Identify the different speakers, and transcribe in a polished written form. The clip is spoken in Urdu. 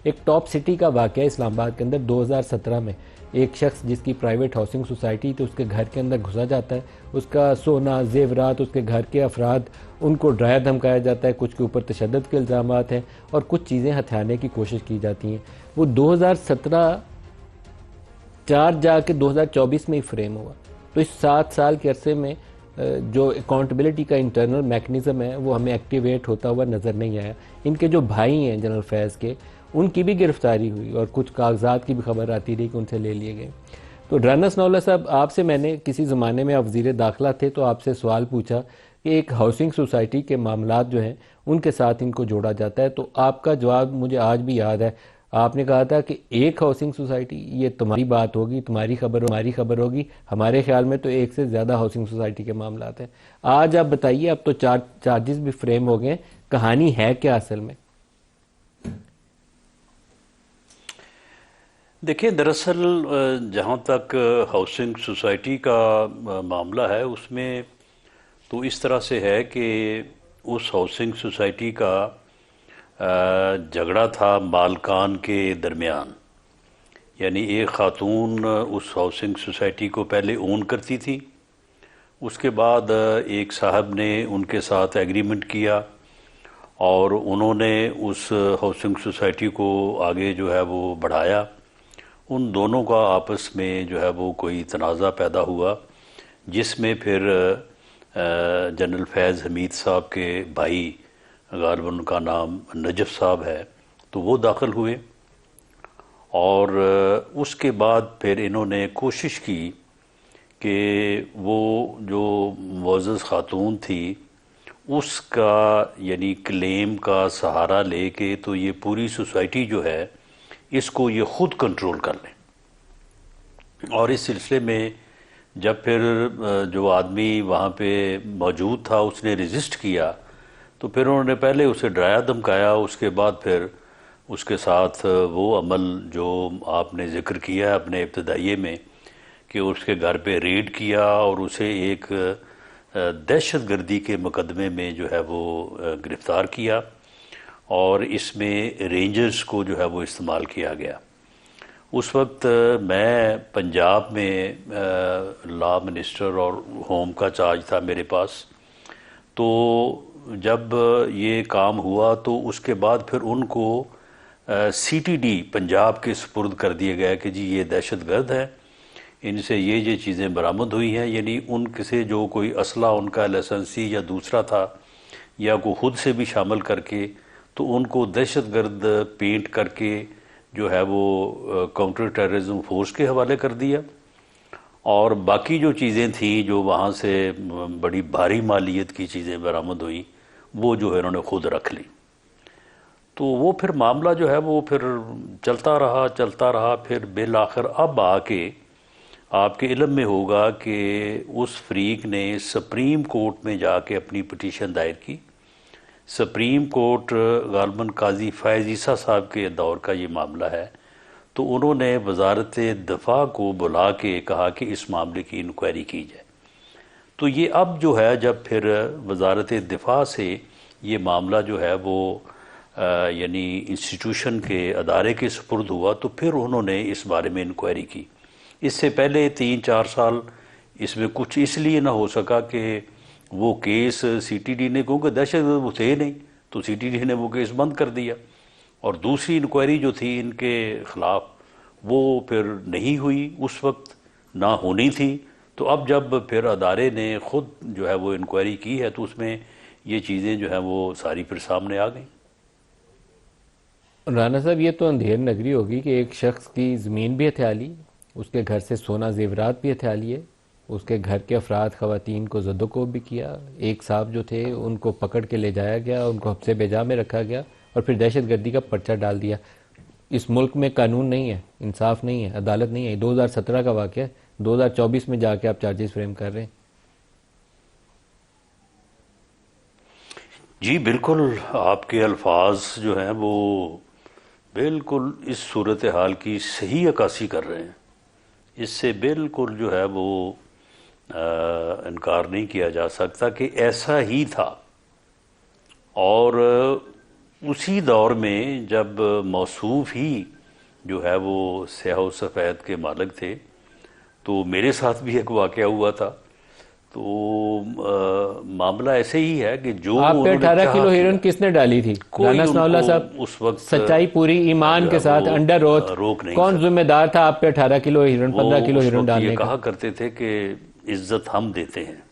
Speaker 1: ایک ٹاپ سٹی کا واقعہ اسلام آباد کے اندر 2017 میں ایک شخص جس کی پرائیویٹ ہاؤسنگ سوسائٹی تھی اس کے گھر کے اندر گھسا جاتا ہے، اس کا سونا زیورات، اس کے گھر کے افراد، ان کو ڈرایا دھمکایا جاتا ہے، کچھ کے اوپر تشدد کے الزامات ہیں اور کچھ چیزیں ہتھیانے کی کوشش کی جاتی ہیں۔ وہ 2017 4 جا کے 2024 میں ہی فریم ہوا۔ تو اس 7 سال کے عرصے میں جو اکاؤنٹیبلٹی کا انٹرنل میکنزم ہے وہ ہمیں ایکٹیویٹ ہوتا ہوا نظر نہیں آیا۔ ان کے جو بھائی ہیں جنرل فیض کے، ان کی بھی گرفتاری ہوئی اور کچھ کاغذات کی بھی خبر آتی رہی کہ ان سے لے لیے گئے۔ تو رانا ثناء اللہ صاحب، آپ سے میں نے کسی زمانے میں آپ وزیر داخلہ تھے تو آپ سے سوال پوچھا کہ ایک ہاؤسنگ سوسائٹی کے معاملات جو ہیں ان کے ساتھ ان کو جوڑا جاتا ہے، تو آپ کا جواب مجھے آج بھی یاد ہے۔ آپ نے کہا تھا کہ ایک ہاؤسنگ سوسائٹی، یہ تمہاری بات ہوگی، تمہاری خبر ہوگی، ہمارے خیال میں تو ایک سے زیادہ ہاؤسنگ سوسائٹی کے معاملات ہیں۔ آج آپ بتائیے، اب تو چارجز بھی فریم ہو گئے، کہانی ہے کیا اصل میں؟
Speaker 2: دیکھیں، دراصل جہاں تک ہاؤسنگ سوسائٹی کا معاملہ ہے، اس میں تو اس طرح سے ہے کہ اس ہاؤسنگ سوسائٹی کا جھگڑا تھا مالکان کے درمیان، یعنی ایک خاتون اس ہاؤسنگ سوسائٹی کو پہلے اون کرتی تھی، اس کے بعد ایک صاحب نے ان کے ساتھ ایگریمنٹ کیا اور انہوں نے اس ہاؤسنگ سوسائٹی کو آگے جو ہے وہ بڑھایا۔ ان دونوں کا آپس میں جو ہے وہ کوئی تنازع پیدا ہوا، جس میں پھر جنرل فیض حمید صاحب کے بھائی، غالباً ان کا نام نجف صاحب ہے، تو وہ داخل ہوئے، اور اس کے بعد پھر انہوں نے کوشش کی کہ وہ جو معزز خاتون تھی اس کا یعنی کلیم کا سہارا لے کے تو یہ پوری سوسائٹی جو ہے اس کو یہ خود کنٹرول کر لیں۔ اور اس سلسلے میں جب پھر جو آدمی وہاں پہ موجود تھا اس نے ریزسٹ کیا، تو پھر انہوں نے پہلے اسے ڈرایا دھمکایا، اس کے بعد پھر اس کے ساتھ وہ عمل جو آپ نے ذکر کیا ہے اپنے ابتدائیے میں، کہ اس کے گھر پہ ریڈ کیا اور اسے ایک دہشت گردی کے مقدمے میں جو ہے وہ گرفتار کیا، اور اس میں رینجرز کو جو ہے وہ استعمال کیا گیا۔ اس وقت میں پنجاب میں لا منسٹر اور ہوم کا چارج تھا میرے پاس، تو جب یہ کام ہوا تو اس کے بعد پھر ان کو سی ٹی ڈی پنجاب کے سپرد کر دیا گیا کہ جی یہ دہشت گرد ہے، ان سے یہ چیزیں برآمد ہوئی ہیں، یعنی ان سے جو کوئی اسلحہ ان کا لائسنسی یا دوسرا تھا یا کو خود سے بھی شامل کر کے، تو ان کو دہشت گرد پینٹ کر کے جو ہے وہ کاؤنٹر ٹیررزم فورس کے حوالے کر دیا، اور باقی جو چیزیں تھیں جو وہاں سے بڑی بھاری مالیت کی چیزیں برآمد ہوئیں وہ جو ہے انہوں نے خود رکھ لی۔ تو وہ پھر معاملہ جو ہے وہ پھر چلتا رہا، پھر بالآخر اب آ کے آپ کے علم میں ہوگا کہ اس فریق نے سپریم کورٹ میں جا کے اپنی پٹیشن دائر کی۔ سپریم کورٹ غالباً قاضی فائز عیسیٰ صاحب کے دور کا یہ معاملہ ہے، تو انہوں نے وزارت دفاع کو بلا کے کہا کہ اس معاملے کی انکوائری کی جائے۔ تو یہ اب جو ہے جب پھر وزارت دفاع سے یہ معاملہ جو ہے وہ یعنی انسٹیٹیوشن کے ادارے کے سپرد ہوا، تو پھر انہوں نے اس بارے میں انکوائری کی۔ اس سے پہلے 3-4 سال اس میں کچھ اس لیے نہ ہو سکا کہ وہ کیس سی ٹی ڈی نے، کیونکہ دہشت گرد وہ تھے نہیں، تو سی ٹی ڈی نے وہ کیس بند کر دیا، اور دوسری انکوائری جو تھی ان کے خلاف وہ پھر نہیں ہوئی، اس وقت نہ ہونی تھی۔ تو اب جب پھر ادارے نے خود جو ہے وہ انکوائری کی ہے تو اس میں یہ چیزیں جو ہیں وہ ساری پھر سامنے آ گئیں۔
Speaker 1: رانا صاحب، یہ تو اندھیر نگری ہوگی کہ ایک شخص کی زمین بھی ہتھیا لی، اس کے گھر سے سونا زیورات بھی ہتھیا لیے، اس کے گھر کے افراد خواتین کو زد و کوب بھی کیا، ایک صاحب جو تھے ان کو پکڑ کے لے جایا گیا، ان کو حبس بجا میں رکھا گیا اور پھر دہشت گردی کا پرچہ ڈال دیا۔ اس ملک میں قانون نہیں ہے، انصاف نہیں ہے، عدالت نہیں ہے۔ 2017 کا واقعہ ہے، 2024 میں جا کے آپ چارجز فریم کر رہے ہیں۔
Speaker 2: جی بالکل، آپ کے الفاظ جو ہیں وہ بالکل اس صورتحال کی صحیح عکاسی کر رہے ہیں، اس سے بالکل جو ہے وہ انکار نہیں کیا جا سکتا کہ ایسا ہی تھا۔ اور اسی دور میں جب موصوف ہی جو ہے وہ سیاہ و سفید کے مالک تھے، تو میرے ساتھ بھی ایک واقعہ ہوا تھا. تو معاملہ ایسے ہی ہے کہ جو
Speaker 1: آپ پہ
Speaker 2: انہوں نے
Speaker 1: 18
Speaker 2: چاہا
Speaker 1: کلو
Speaker 2: کیا،
Speaker 1: ہیروئن کس نے ڈالی تھی؟
Speaker 2: کوئی
Speaker 1: رانا
Speaker 2: ان
Speaker 1: ثناء اللہ
Speaker 2: کو
Speaker 1: صاحب
Speaker 2: اس وقت
Speaker 1: سچائی پوری ایمان
Speaker 2: جو
Speaker 1: کے
Speaker 2: ہے
Speaker 1: ساتھ
Speaker 2: وہ
Speaker 1: انڈر اوتھ
Speaker 2: روک نہیں
Speaker 1: کون
Speaker 2: سکتے.
Speaker 1: ذمہ دار تھا آپ پہ 18 کلو ہیروئن 15
Speaker 2: وہ
Speaker 1: کلو
Speaker 2: اس
Speaker 1: ہیروئن
Speaker 2: وقت یہ
Speaker 1: ڈالنے کا؟
Speaker 2: کہا کرتے تھے کہ عزت ہم دیتے ہیں.